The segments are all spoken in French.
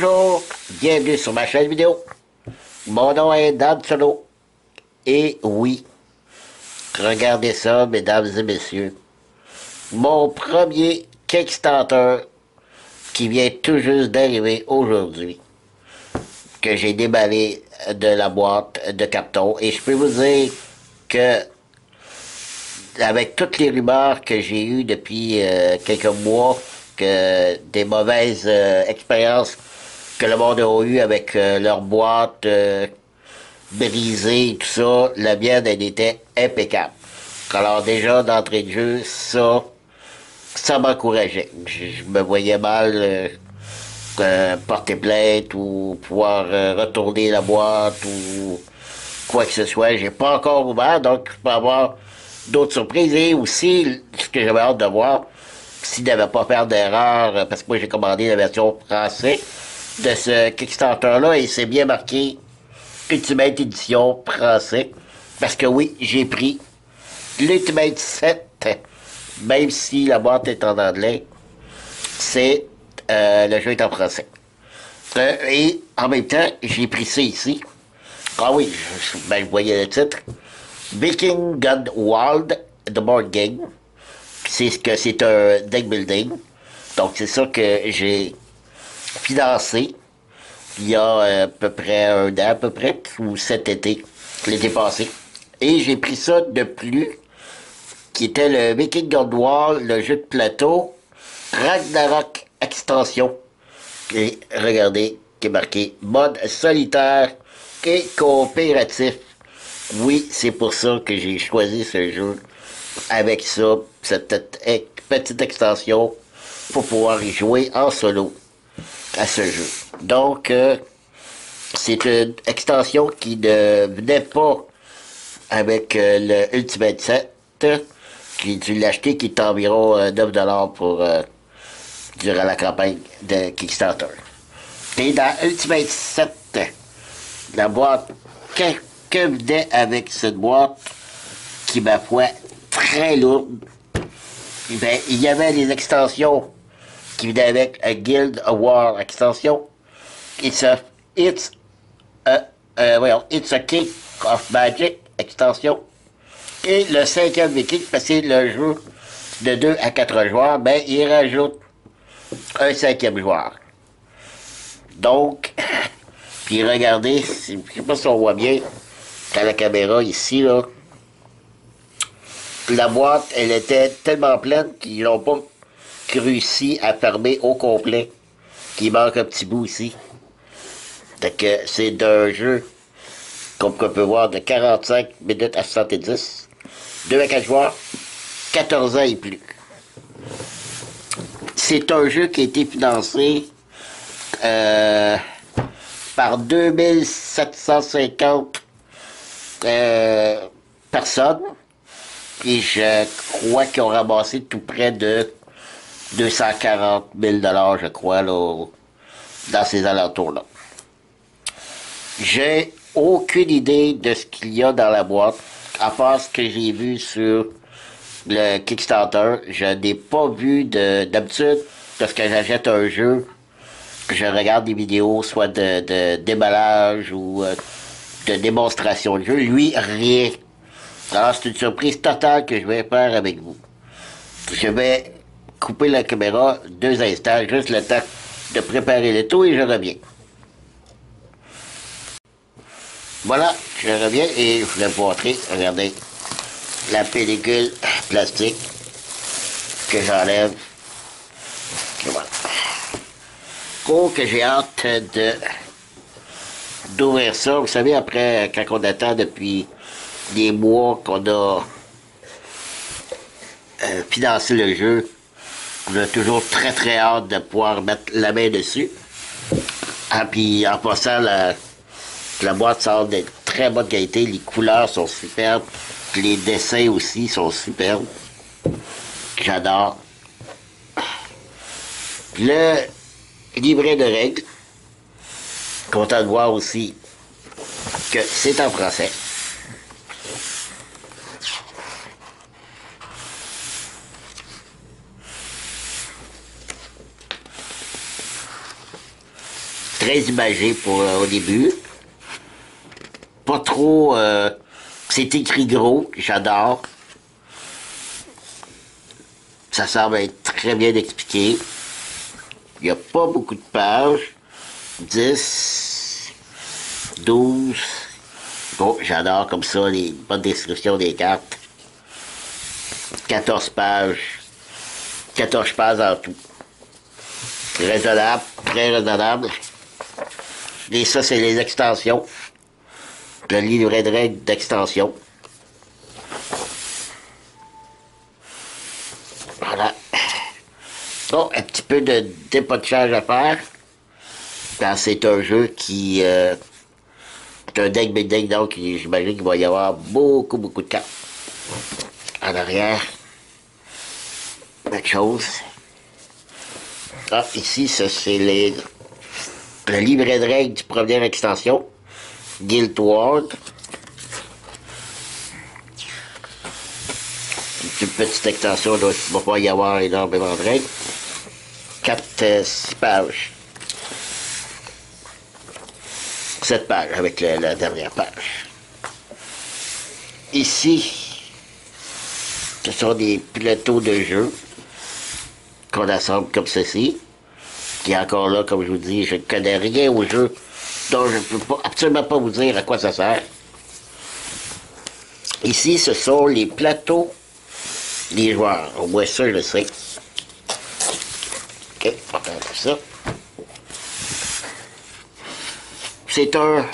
Bonjour, bienvenue sur ma chaîne vidéo. Mon nom est Dan Solo. Et oui, regardez ça, mesdames et messieurs. Mon premier Kickstarter qui vient tout juste d'arriver aujourd'hui, que j'ai déballé de la boîte de carton. Et je peux vous dire que, avec toutes les rumeurs que j'ai eues depuis quelques mois, que des mauvaises expériences que le monde a eues avec leur boîte brisée et tout ça, la mienne, elle était impeccable. Alors déjà, d'entrée de jeu, ça m'encourageait. Je me voyais mal porter plainte ou pouvoir retourner la boîte ou quoi que ce soit. J'ai pas encore ouvert, donc je peux avoir d'autres surprises. Et aussi, ce que j'avais hâte de voir, s'il n'avait pas faire d'erreur, parce que moi j'ai commandé la version française de ce Kickstarter-là et c'est bien marqué Ultimate Edition français. Parce que oui, j'ai pris l'Ultimate 7, même si la boîte est en anglais, c'est le jeu est en français. Et en même temps, j'ai pris ça ici. Ah oui, je voyais le titre. Viking Gun World, The Board Game. C'est ce que c'est un deck building. Donc c'est ça que j'ai financé il y a à peu près un an, à peu près, ou cet été, l'été passé. Et j'ai pris ça de plus, qui était le Viking Gun World, le jeu de plateau, Ragnarok Extension. Et regardez, qui est marqué mode solitaire et coopératif. Oui, c'est pour ça que j'ai choisi ce jeu avec ça, cette petite extension pour pouvoir y jouer en solo à ce jeu. Donc, c'est une extension qui ne venait pas avec le Ultimate 7. J'ai dû l'acheter qui est environ 9$ pour durant la campagne de Kickstarter. Et dans Ultimate 7, la boîte, que venait avec cette boîte, qui, ma foi, très lourde, ben, il y avait les extensions qui venaient avec a Guild Award extension. It's a, it's it's a King of Magic extension. Et le 5e Viking, parce que c'est le jeu de 2 à 4 joueurs, ben, il rajoute un 5e joueur. Donc, puis regardez, je ne sais pas si on voit bien à la caméra ici, là. La boîte, elle était tellement pleine qu'ils n'ont pas réussi à fermer au complet. Il manque un petit bout ici. Donc, c'est d'un jeu, comme on peut voir, de 45 minutes à 70. 2 à 4 joueurs, 14 ans et plus. C'est un jeu qui a été financé par 2750 personnes. Et je crois qu'ils ont ramassé tout près de 240 000 $, je crois, là, dans ces alentours-là. J'ai aucune idée de ce qu'il y a dans la boîte, à part ce que j'ai vu sur le Kickstarter. Je n'ai pas vu d'habitude, parce que j'achète un jeu, je regarde des vidéos, soit de déballage ou de démonstration de jeu. Lui, rien. Alors, c'est une surprise totale que je vais faire avec vous. Je vais couper la caméra 2 instants, juste le temps de préparer le tout et je reviens. Voilà, je reviens et je vais vous montrer, regardez, la pellicule plastique que j'enlève. Voilà. Oh, que j'ai hâte d'ouvrir ça. Vous savez, après, quand on attend depuis des mois qu'on a financé le jeu, on a toujours très très hâte de pouvoir mettre la main dessus. Ah, puis en passant, la boîte semble d'être très bonne qualité, les couleurs sont superbes, les dessins aussi sont superbes. J'adore. Le livret de règles, content de voir aussi que c'est en français. très imagé pour au début. Pas trop... c'est écrit gros, j'adore. Ça semble être très bien expliqué. Il n'y a pas beaucoup de pages. 10, 12. Bon, j'adore comme ça les bonnes descriptions des cartes. 14 pages. 14 pages en tout. Raisonnable, très raisonnable. Et ça, c'est les extensions. Le livret de règles d'extension. Voilà. Bon, un petit peu de dépatchage à faire. Quand c'est un jeu qui... c'est un deck building, donc j'imagine qu'il va y avoir beaucoup, beaucoup de cartes. En arrière. Même chose. Ah, ici, ça, c'est le livret de règles du première extension. Guild Ward. Une petite extension, donc il ne va pas y avoir énormément de règles. 6 pages. 7 pages avec la dernière page. Ici, ce sont des plateaux de jeu qu'on assemble comme ceci. Qui est encore là, comme je vous dis, je ne connais rien au jeu, donc je ne peux absolument pas vous dire à quoi ça sert. Ici, ce sont les plateaux des joueurs. Au moins ça, je le sais. Ok, on va faire ça. C'est un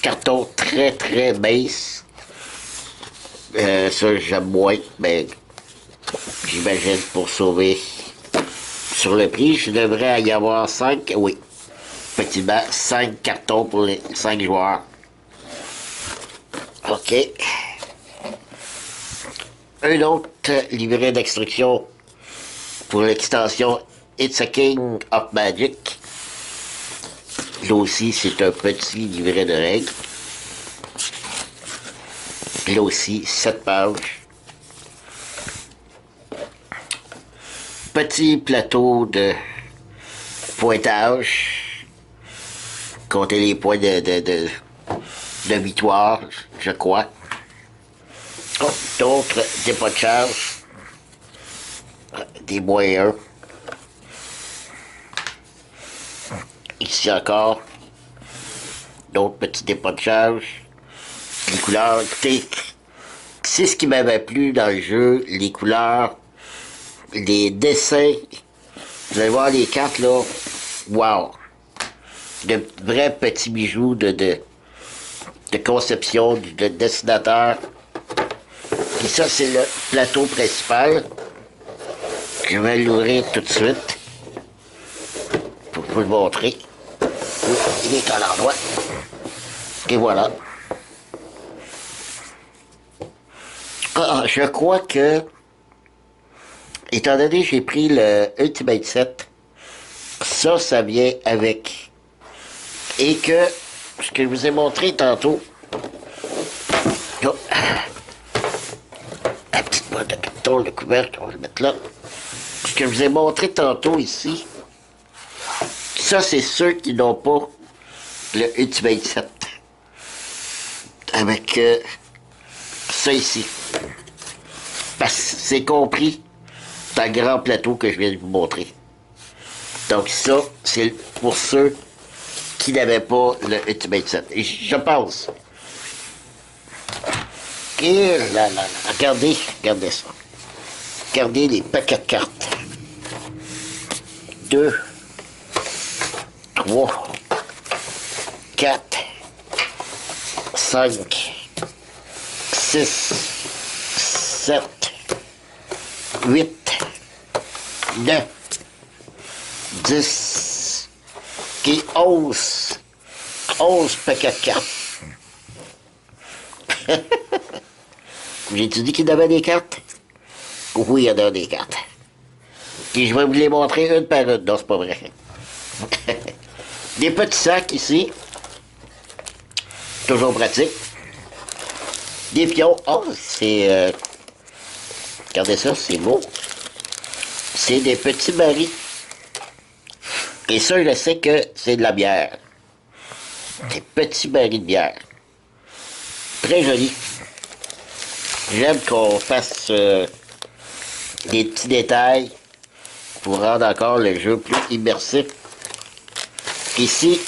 carton très très mince. Ça, j'aime moins, mais j'imagine pour sauver sur le prix, je devrais y avoir 5, oui. Effectivement, 5 cartons pour les 5 joueurs. OK. Un autre livret d'instructions pour l'extension It's a King of Magic. Là aussi, c'est un petit livret de règles. Là aussi, 7 pages. Petit plateau de pointage. Comptez les points de victoire, je crois. Oh, d'autres dépatchages. Des moyens. Ici encore. D'autres petits dépatchages. Les couleurs. Écoutez, c'est ce qui m'avait plu dans le jeu. Les couleurs. Les dessins. Vous allez voir les cartes là. Wow! De vrais petits bijoux de conception de dessinateur. Et ça, c'est le plateau principal. Je vais l'ouvrir tout de suite pour vous le montrer. Oui, il est à l'endroit. Et voilà. Ah, je crois que, étant donné que j'ai pris le Ultimate Set, ça vient avec. Et que, ce que je vous ai montré tantôt, oh, la petite boîte de carton, le couvercle, on va le mettre là. Ce que je vous ai montré tantôt ici, ça c'est ceux qui n'ont pas le Ultimate Set. Avec ça ici. Parce que c'est compris dans le grand plateau que je viens de vous montrer. Donc ça, c'est pour ceux qui n'avaient pas le Ultimate Set. Et je pense. Et là, regardez ça. Regardez les paquets de cartes. 2, 3, 4, 5, 6, 7, 8, 9, 10 et 11. 11 paquets de cartes. J'ai-tu dit qu'il y avait des cartes? Oui, il y en a des cartes. Et je vais vous les montrer une par une. Non, c'est pas vrai. Des petits sacs ici. Toujours pratique. Des pions. Oh, c'est... regardez ça, c'est beau. C'est des petits barils. Et ça, je sais que c'est de la bière. Des petits barils de bière. Très joli. J'aime qu'on fasse des petits détails pour rendre encore le jeu plus immersif. Ici,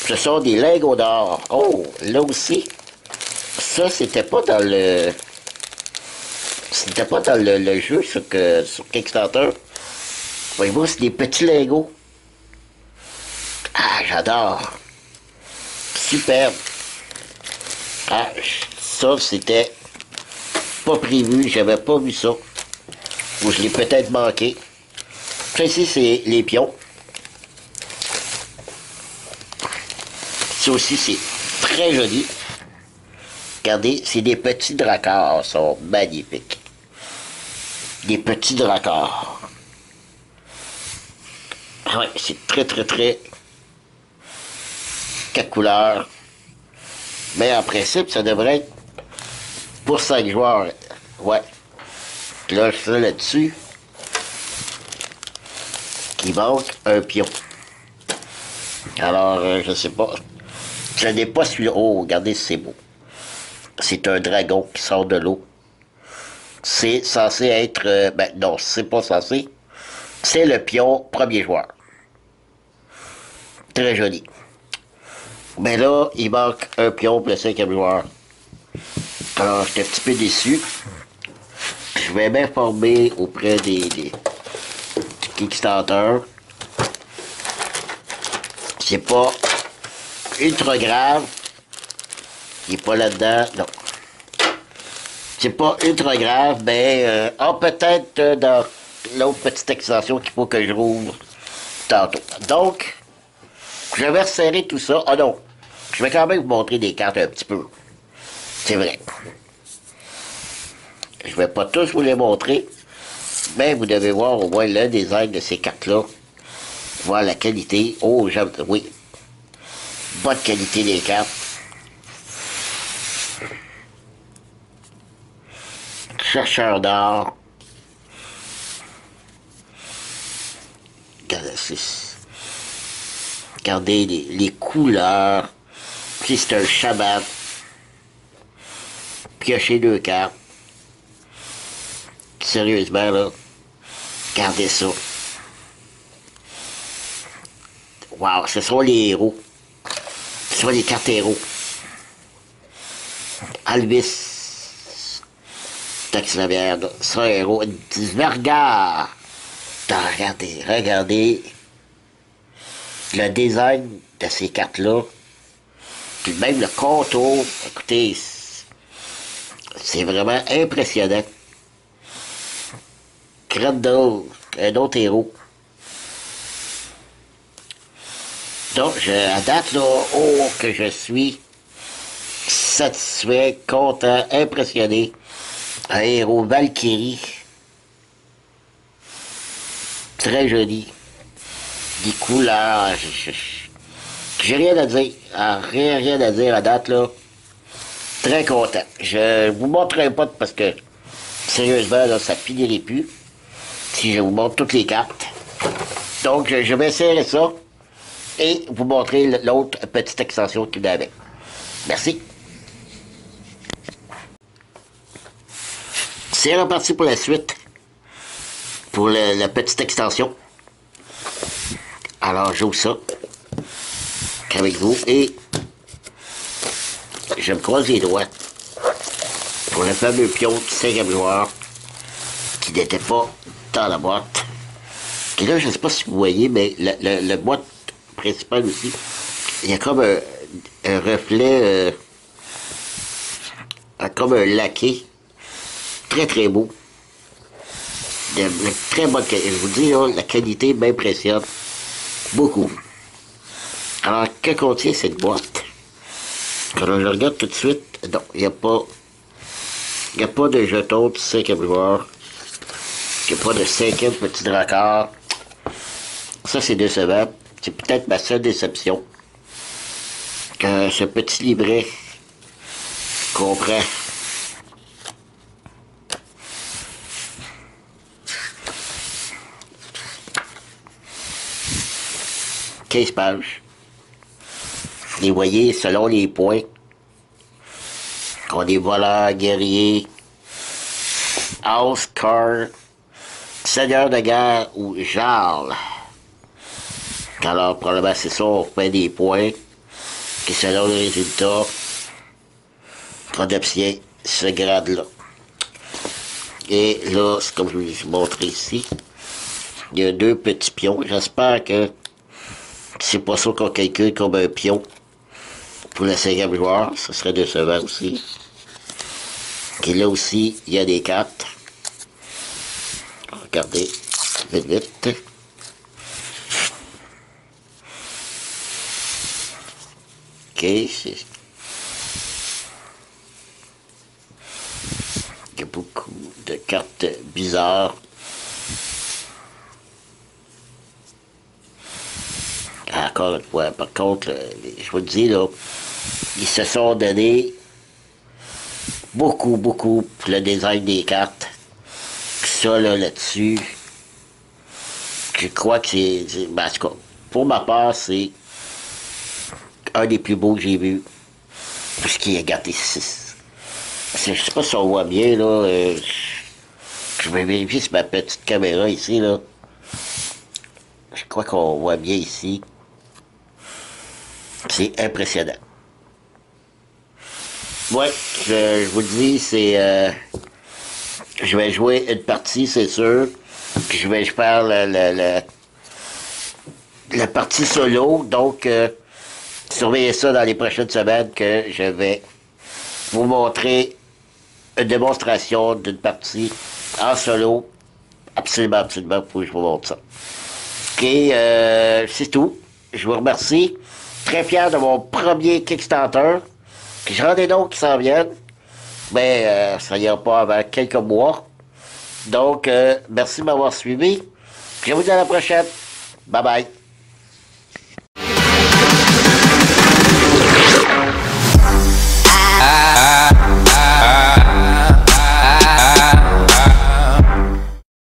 ce sont des lingots d'or. Oh, là aussi, ça, c'était pas dans le... C'était pas dans le jeu sur Kickstarter. Voyez-vous, c'est des petits lingots. Ah, j'adore. Superbe. Ah, ça, c'était pas prévu. J'avais pas vu ça. Ou je l'ai peut-être manqué. Ça, ici, c'est les pions. Ça aussi, c'est très joli. Regardez, c'est des petits dracars. Ils sont magnifiques. Des petits dracars. Ah ouais, c'est très, très, très... Quatre couleurs. Mais en principe, ça devrait être pour 5 joueurs. Ouais. Là, je fais là-dessus. Il manque un pion. Alors, je sais pas. Je n'ai pas celui-là. Oh, regardez, c'est beau. C'est un dragon qui sort de l'eau. C'est censé être... ben non, c'est pas censé. C'est le pion premier joueur. Très joli. Mais là, il manque un pion pour le 5e joueur. Alors, j'étais un petit peu déçu. Je vais m'informer auprès du Kickstarter. C'est pas ultra grave. Il n'est pas là-dedans. Non. C'est pas ultra grave, mais peut-être dans l'autre petite extension qu'il faut que je rouvre tantôt. Donc, je vais resserrer tout ça. Ah non, je vais quand même vous montrer des cartes un petit peu. C'est vrai. Je vais pas tous vous les montrer, mais vous devez voir au moins le design de ces cartes-là. Voir la qualité. Oh, j'aime... Oui. Bonne qualité des cartes. Chercheur d'or. Regardez les couleurs. Puis c'est un Shabbat. Piocher 2 cartes. Sérieusement, là. Regardez ça. Wow, ce sont les héros. Ce sont les cartes héros. Alvis. Taxilavière, c'est un héros. Vergard. Regardez le design de ces cartes-là. Puis même le contour. Écoutez, c'est vraiment impressionnant. Crandall, un autre héros. Donc, à date, là, oh, que je suis satisfait, content, impressionné. Un héros Valkyrie. Très joli. Des couleurs. J'ai rien à dire. Rien à dire à date, là. Très content. Je vous montrerai pas parce que, sérieusement, là, ça finirait plus. Si je vous montre toutes les cartes. Donc, je vais essayer ça. Et vous montrer l'autre petite extension qu'il y a avec. Merci. C'est reparti pour la suite. Pour la petite extension. Alors, j'ouvre ça. Avec vous. Et je me croise les doigts. Pour le fameux pion du 5e joueur. Qui n'était pas dans la boîte. Et là, je ne sais pas si vous voyez, mais la boîte principale aussi, il y a comme un reflet, comme un laqué, très très beau, de très bonne qualité. Je vous dis, là, la qualité m'impressionne beaucoup. Alors, que contient cette boîte? Quand je regarde tout de suite, non, il n'y a pas de jeton de 5e joueur, il n'y a pas de 5e petit dracard. Ça, c'est décevant. C'est peut-être ma seule déception. Que ce petit livret comprend 15 pages. Les voyez selon les points. On est voleur, guerrier, house, car, seigneur de guerre ou jarl. Alors, probablement, c'est ça, on fait des points. Puis selon les résultats, on obtient ce grade-là. Et là, c'est comme je vous l'ai montré ici. Il y a 2 petits pions. J'espère que c'est pas ça qu'on calcule comme un pion pour le 5e joueur. Ce serait décevant aussi. Et là aussi, il y a des cartes. Regardez, vite, vite. Ok, c'est... Il y a beaucoup de cartes bizarres. Encore une fois, par contre, je vous le dis, là, ils se sont donné beaucoup pour le design des cartes. Ça, là-dessus, je crois que c'est... Ben, en tout cas, pour ma part, c'est un des plus beaux que j'ai vu. Parce qu'il a gardé 6. Je sais pas si on voit bien, là. Je vais vérifier sur ma petite caméra ici, là. Je crois qu'on voit bien ici. C'est impressionnant. Ouais, je vous le dis, c'est... je vais jouer une partie, c'est sûr. Puis je vais faire la partie solo. Donc, surveillez ça dans les prochaines semaines que je vais vous montrer une démonstration d'une partie en solo. Absolument, faut que je vous montre ça. Ok, c'est tout. Je vous remercie. Très fier de mon premier Kickstarter. J'en ai d'autres qui s'en viennent. Mais ça n'ira pas avant quelques mois. Donc, merci de m'avoir suivi. Je vous dis à la prochaine. Bye bye.